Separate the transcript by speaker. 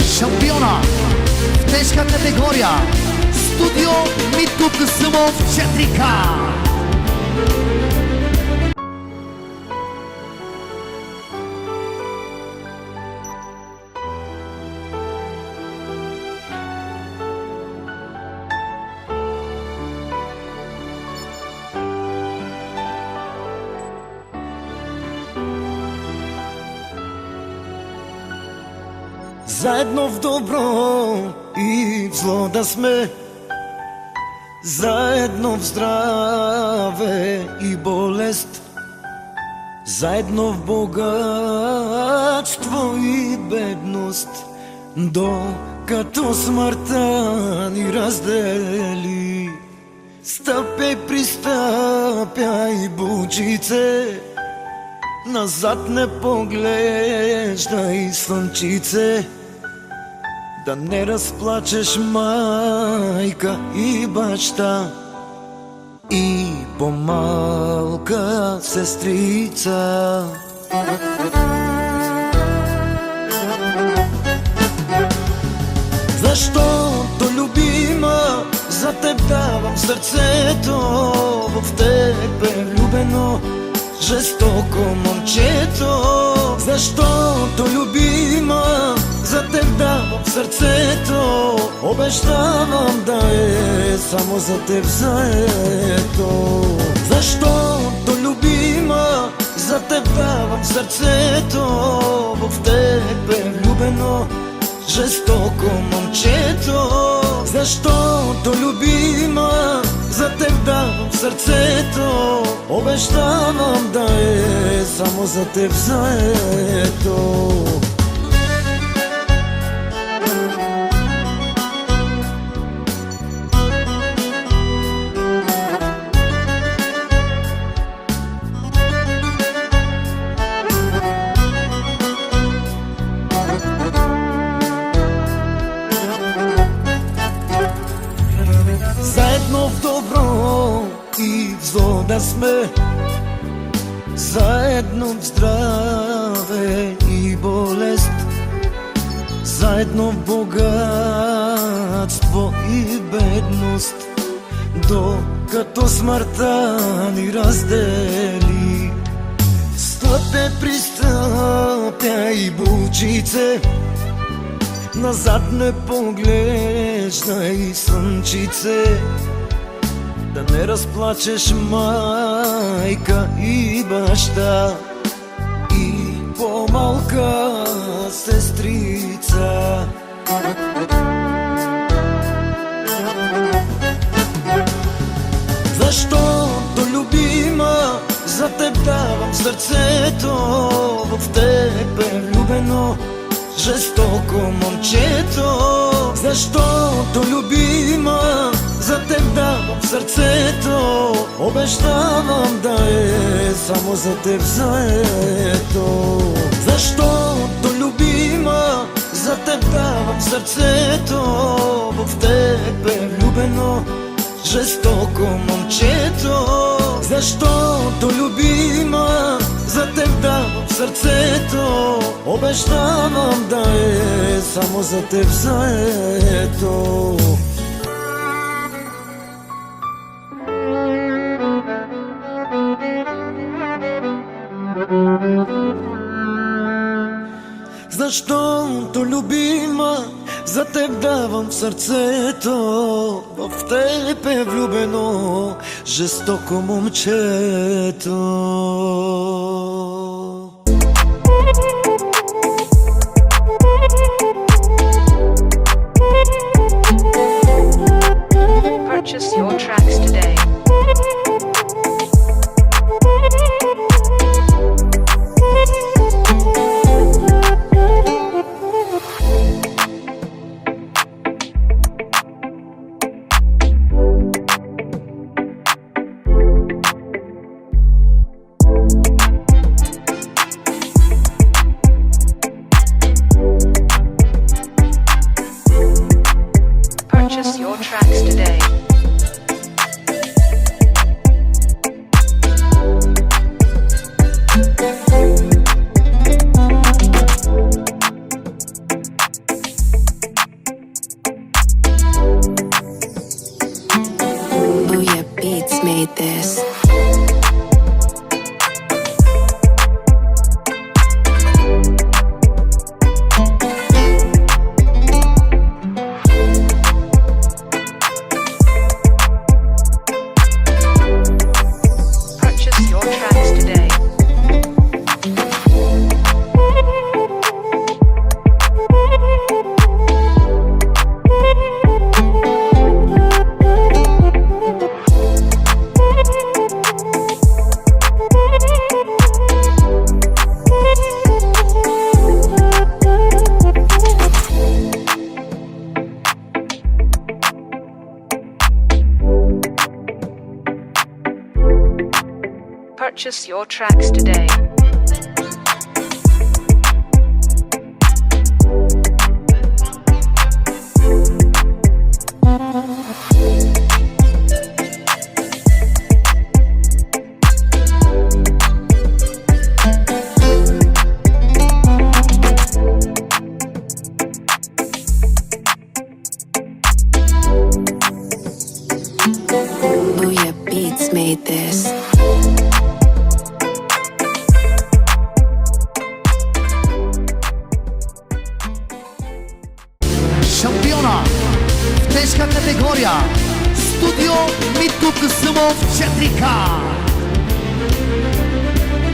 Speaker 1: шампиона в тежка категория Студио Митко Касъмов 4К.
Speaker 2: Заедно в добро и в зло да сме, заедно в здраве и болест, заедно в богатство и бедност, докато смъртта ни раздели. Стъпяй, пристъпяй, бучице, назад не поглеждай, слънчице, да не разплачеш майка и баща и по-малка сестрица. Защото, любима, за теб давам сърцето, в теб е влюбено жестоко момчето. Защото, любима, за теб давам сърцето, обещавам да е само за теб заето. Защото, любима, за теб давам сърцето, в теб е влюбено жестоко момчето. Защото, любима, за теб давам сърцето, обещавам да е само за теб заето. Заедно в добро и в зло да сме, заедно в здраве и болест, заедно в богатство и бедност, докато смъртта ни раздели. Стъпя, пристъпяй, бучице, назад не поглеждай, слънчице, да не разплачеш майка и баща и по-малка сестрица. Защото, любима, за теб давам сърцето, в теб е влюбено жестоко момчето. Защото, любима, за теб давам сърцето, обещавам да е само за теб заето. Защото, любима, за теб давам сърцето, в теб е влюбено жестоко момчето. Защото, любима, за теб давам сърцето, обещавам да е само за теб заето. Защото, любима, за теб давам сърцето, в теб е влюбено жестоко момчето.
Speaker 3: Purchase your tracks today.
Speaker 4: made this.
Speaker 3: Purchase your tracks today. Purchase your tracks today.
Speaker 4: Booyah Beats made this.
Speaker 1: Шампиона в тежка категория Студио Митко Касъмов 4К.